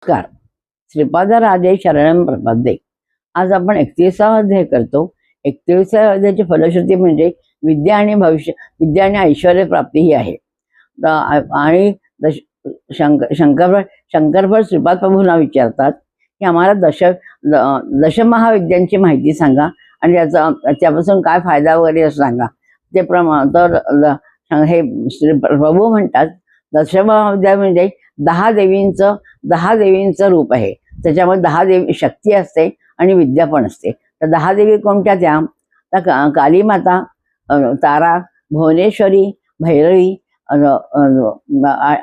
नमस्कार. श्रीपादराजे शरणं प्रपद्ये. आज आपण 31वा अध्याय करतो. 31व्या अध्यायाची फलश्रुती म्हणजे विद्या आणि भविष्य, विद्या आणि ऐश्वर्य प्राप्ती ही आहे. आणि शंकरभट श्रीपाद प्रभूंना विचारतात की आम्हाला दशमहाविद्यांची माहिती सांगा आणि त्यापासून काय फायदा वगैरे असं सांगा. ते तर हे श्री प्रभू म्हणतात दशमहाविद्या म्हणजे 10 देवींचं रूप आहे. त्याच्यामध्ये 10 देवी शक्ती असते आणि विद्या पण असते. तर 10 देवी कोणत्या त्या? तर कालीमाता, तारा, भुवनेश्वरी, भैरवी,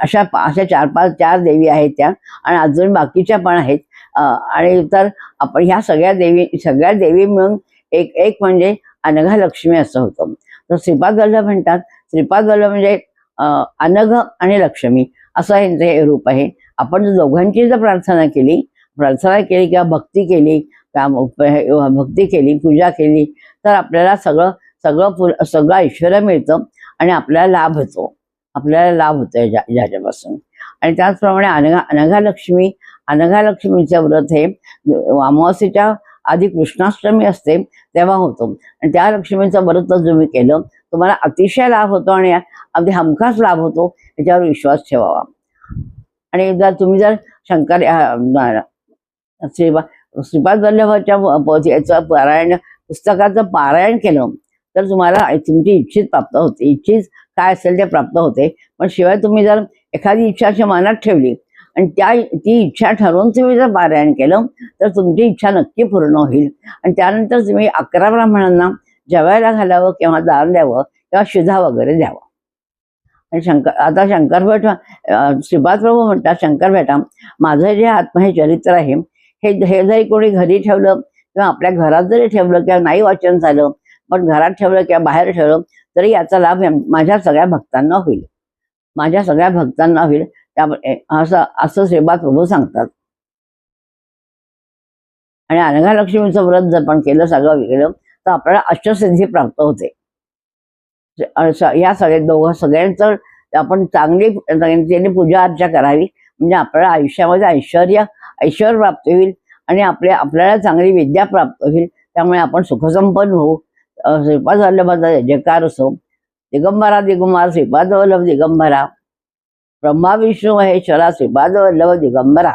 अशा 4 देवी आहेत त्या, आणि अजून बाकीच्या पण आहेत. आणि तर आपण ह्या सगळ्या देवी मिळून एक म्हणजे अनघा लक्ष्मी असं होतं. तर श्रीपाद वल्लभ म्हणतात, श्रीपाद वल्लभ म्हणजे अनघ आणि लक्ष्मी असं हे रूप आहे. आपण दोघांची जर प्रार्थना केली किंवा भक्ती केली, पूजा केली, तर आपल्याला सगळं ऐश्वर्य मिळतं आणि आपल्याला लाभ होतो ज्याच्यापासून. आणि त्याचप्रमाणे अनघा लक्ष्मीचं व्रत हे अमावास्येच्या आधी कृष्णाष्टमी असते तेव्हा होतो. आणि त्या लक्ष्मीचं व्रत तुम्ही केलं तुम्हाला अतिशय लाभ होतो आणि अगदी हमखास लाभ होतो. याच्यावर विश्वास ठेवावा. आणि तुम्ही जर श्रीपाद वल्लभाच्या पुस्तकाचं पारायण केलं तर तुम्हाला तुमची इच्छित प्राप्त होते. इच्छित काय असेल ते प्राप्त होते. पण शिवाय तुम्ही जर एखादी इच्छा अशी मनात ठेवली आणि ती इच्छा ठरवून तुम्ही जर पारायण केलं तर तुमची इच्छा नक्की पूर्ण होईल. आणि त्यानंतर तुम्ही 11 ब्राह्मणांना जेवायला घालावं किंवा दान द्यावं किंवा शिधा वगैरे द्यावं. आणि आता शंकरभट श्रीपाद प्रभू म्हणतात, शंकरभटा माझं जे आत्मा हे चरित्र आहे हे जरी कोणी घरी ठेवलं किंवा आपल्या घरात जरी ठेवलं किंवा नाही वाचन झालं, पण घरात ठेवलं किंवा बाहेर ठेवलं तरी याचा लाभ माझ्या सगळ्या भक्तांना होईल. त्यामुळे असं श्रीपाद प्रभू सांगतात. आणि अनघा लक्ष्मीचं व्रत जर पण केलं, सगळं केलं तर आपल्याला अष्टसिद्धी प्राप्त होते. या सगळ्यांचं आपण त्यांनी पूजा अर्चा करावी म्हणजे आपल्याला आयुष्यामध्ये ऐश्वर्य प्राप्त होईल आणि आपल्याला चांगली विद्या प्राप्त होईल. त्यामुळे आपण सुखसंपन्न होऊ. श्रीपाद वल्लभाचा जयकार असो. दिगंबरा दिगंबरा श्रीपाद वल्लभ दिगंबरा, ब्रह्मा विष्णू महेश्वरा श्रीपाद वल्लभ दिगंबरा.